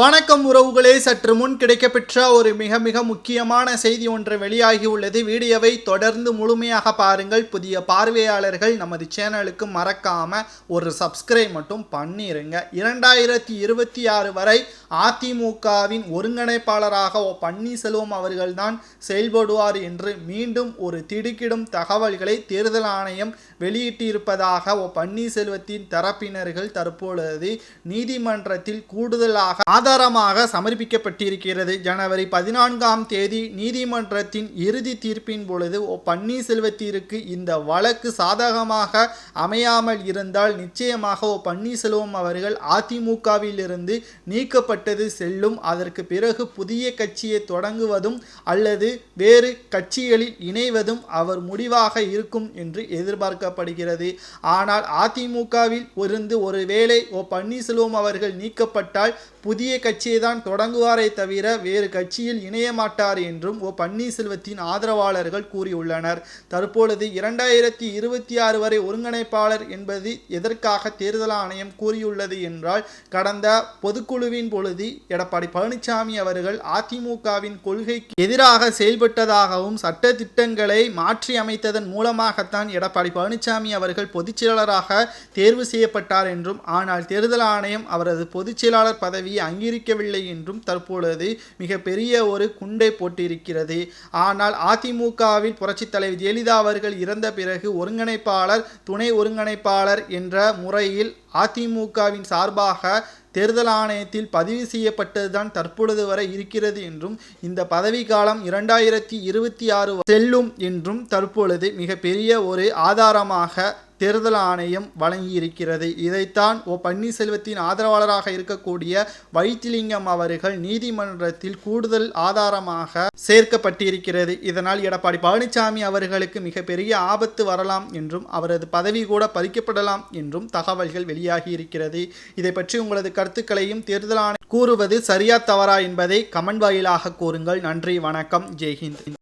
வணக்கம் உறவுகளே, சற்று முன் கிடைக்கப்பெற்ற ஒரு மிக மிக முக்கியமான செய்தி ஒன்று வெளியாகி உள்ளது. வீடியோவை தொடர்ந்து முழுமையாக பாருங்கள். புதிய பார்வையாளர்கள் நமது சேனலுக்கு மறக்காம ஒரு சப்ஸ்கிரைப் மட்டும் பண்ணிருங்க. 2026 வரை அதிமுகவின் ஒருங்கிணைப்பாளராக பன்னீர்செல்வம் அவர்கள்தான் செயல்படுவார் என்று மீண்டும் ஒரு திடுக்கிடும் தகவல்களை தேர்தல் ஆணையம் வெளியிட்டிருப்பதாக பன்னீர்செல்வத்தின் தரப்பினர்கள் தற்பொழுது நீதிமன்றத்தில் கூடுதலாக ஆதாரமாக சமர்ப்பிக்கப்பட்டிருக்கிறது. ஜனவரி 14ஆம் தேதி நீதிமன்றத்தின் இறுதி தீர்ப்பின் பொழுது பன்னீர்செல்வத்திற்கு இந்த வழக்கு சாதகமாக அமையாமல் இருந்தால் நிச்சயமாக பன்னீர்செல்வம் அவர்கள் அதிமுகவில் இருந்து நீக்கப்பட்டது செல்லும். அதற்கு பிறகு புதிய கட்சியை தொடங்குவதும் அல்லது வேறு கட்சிகளில் இணைவதும் அவர் முடிவாக இருக்கும் என்று எதிர்பார்க்கப்படுகிறது. ஆனால் அதிமுகவில் இருந்து ஒருவேளை பன்னீர்செல்வம் அவர்கள் நீக்கப்பட்டால் புதிய கட்சியை தான் தொடங்குவாரை தவிர வேறு கட்சியில் இணைய மாட்டார் என்றும் பன்னீர்செல்வத்தின் ஆதரவாளர்கள் கூறியுள்ளனர். தற்பொழுது 2026 வரை ஒருங்கிணைப்பாளர் என்பது எதற்காக தேர்தல் ஆணையம் கூறியுள்ளது என்றால், கடந்த பொதுக்குழுவின் பொழுது எடப்பாடி பழனிசாமி அவர்கள் அதிமுகவின் கொள்கைக்கு எதிராக செயல்பட்டதாகவும் சட்ட திட்டங்களை மாற்றி அமைத்ததன் மூலமாகத்தான் எடப்பாடி பழனிசாமி அவர்கள் பொதுச்செயலாளராக தேர்வு செய்யப்பட்டார் என்றும், ஆனால் தேர்தல் ஆணையம் அவரது பொதுச்செயலாளர் பதவியை அங்கீகரிக்கவில்லை என்றும் தற்பொழுது மிகப்பெரிய ஒரு குண்டை போட்டிருக்கிறது. ஆனால் அதிமுகவில் புரட்சித் தலைவர் ஜெயலலிதா அவர்கள் இறந்த பிறகு ஒருங்கிணைப்பாளர், துணை ஒருங்கிணைப்பாளர் என்ற முறையில் அதிமுகவின் சார்பாக தேர்தல் ஆணையத்தில் பதிவு செய்யப்பட்டதுதான் தற்பொழுது வரை இருக்கிறது என்றும், இந்த பதவிக்காலம் 2026 செல்லும் என்றும் தற்பொழுது மிகப்பெரிய ஒரு ஆதாரமாக தேர்தல் ஆணையம் வழங்கியிருக்கிறது. இதைத்தான் பன்னீர்செல்வத்தின் ஆதரவாளராக இருக்கக்கூடிய வைத்திலிங்கம் அவர்கள் நீதிமன்றத்தில் கூடுதல் ஆதாரமாக சேர்க்கப்பட்டிருக்கிறது. இதனால் எடப்பாடி பழனிசாமி அவர்களுக்கு மிகப்பெரிய ஆபத்து வரலாம் என்றும் அவரது பதவி கூட பறிக்கப்படலாம் என்றும் தகவல்கள் வெளியாகி இருக்கிறது. இதை பற்றி உங்களது கருத்துக்களையும் தேர்தல் ஆணையம் கூறுவது சரியா தவறா என்பதை கமெண்ட் வாயிலாக கூறுங்கள். நன்றி, வணக்கம், ஜெய்ஹிந்த்.